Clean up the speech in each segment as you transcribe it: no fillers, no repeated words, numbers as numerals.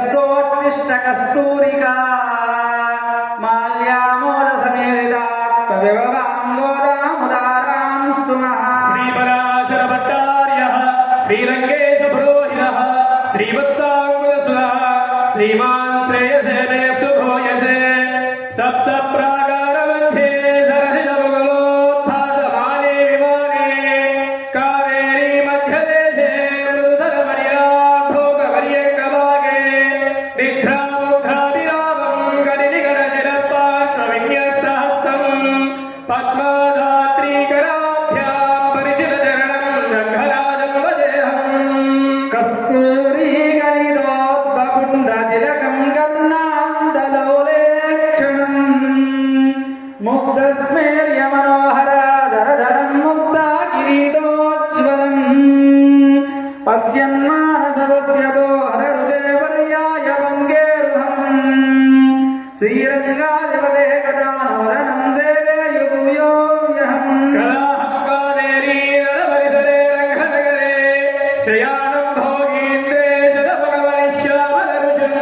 यशोच्चिष्ट कस्तूरिका माल्यामोद समेता तदेवां गोदामुदारां स्तुमः श्रीपराशर भट्टार्यः श्रीरंगेश पुरोहितः श्रीवत्साङ्कुलसुरः श्रीमान् श्रेयसे मे सुभूयसे सप्त प्राकारमध्ये सरसिजमुगलोत्थासमाने विमाने कावेरी मध्यदेशे मृदुधरमणिराभोगपर्यङ्कभागे निद्रामुद्राभिरामं गणिनिगणशिरपार्श्वविन्यस्तहस्तम् पद्माधात्रीकराभ्यां परिचितचरणं रङ्गराजं भजेऽहम् कस्तूरी गणितोद्भकुण्डतिलकं कर्णान्दलोलेक्षणम् मुग्धस्मेर्यमनोहराधरधरं मुक्ताकिरीटोज्ज्वलम् पश्यन्मानसवस्यतो हरहृदयपर्याय भङ्गेरुहम् श्रीरङ्गाधिपते गदानवदनं सेवे युगुयोऽहम् कलाहं कावेरी नरपरिसरे रङ्गनगरे शयानं भोगीन्द्रे शतभगवनिश्यामलरुचिम्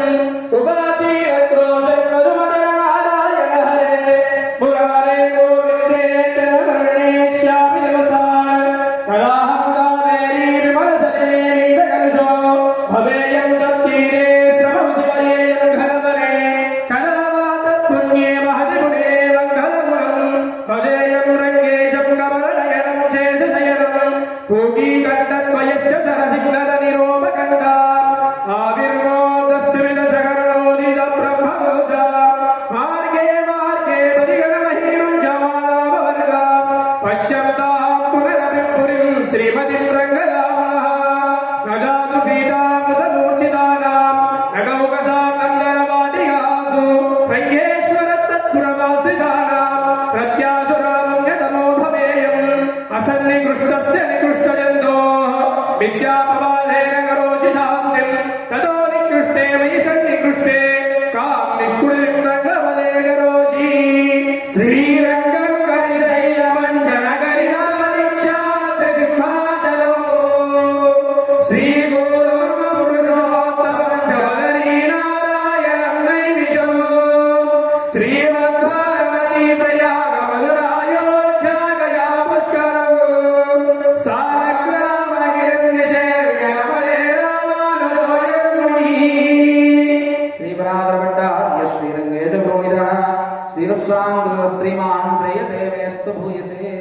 उपासी अत्रोषं मधुमदननारायण हरे मुरारे गोविन्दे जनवर्णेश्यामि दिवसान् कलाहं कावेरी विमलसरे नीलकलशो भवेयं तत्तीरे श्रमं शिवयेयं घनवने कलावातत्पुण्ये महतिगुणे मङ्गलमुरम् भजेयं रङ्गेशं कमलनयनं शेषशयनं पूगीकण्ठद्वयस्य सरसिग्नदनिरोपकण्ठा आविर्मोदस्तिमितशकरणोदितब्रह्मघोषा मार्गे मार्गे परिगणमहीरुञ्जमानामवर्गा पश्यन्तां पुनरपि पुरीं श्रीमतीं रङ्गदाम्नः न जातु पीतामुदमूर्छितानां न गौकसां नन्दनवाटिकासु रङ्गेश्वरतत्पुरमाश्रितानां प्रत्याशुरामं यतमो भवेयम् असन्निकृष्टस्य निकृष्टजन्तोः विद्यापबालेन करोषि शान्तिं ततो निकृष्टे मयि सन्निकृष्टे कां निष्कुलिङ्गवदे करोषि श्रीरङ्गं करिशैलमञ्जनकरिदारिक्षाद्रिसिंहाचलो श्रीगुरुर्मपुरुषोत्तमं च वदनीनारायणं नैमिषम् श्रीमद्भारती प्रयागमधुरायोध्या पुष्करम् श्रीपराशरभट्टार्य श्रीरङ्गेश पुरोहितः श्रीवत्साङ्कुलः श्रीमान् श्रेयसे मेऽस्तु भूयसे।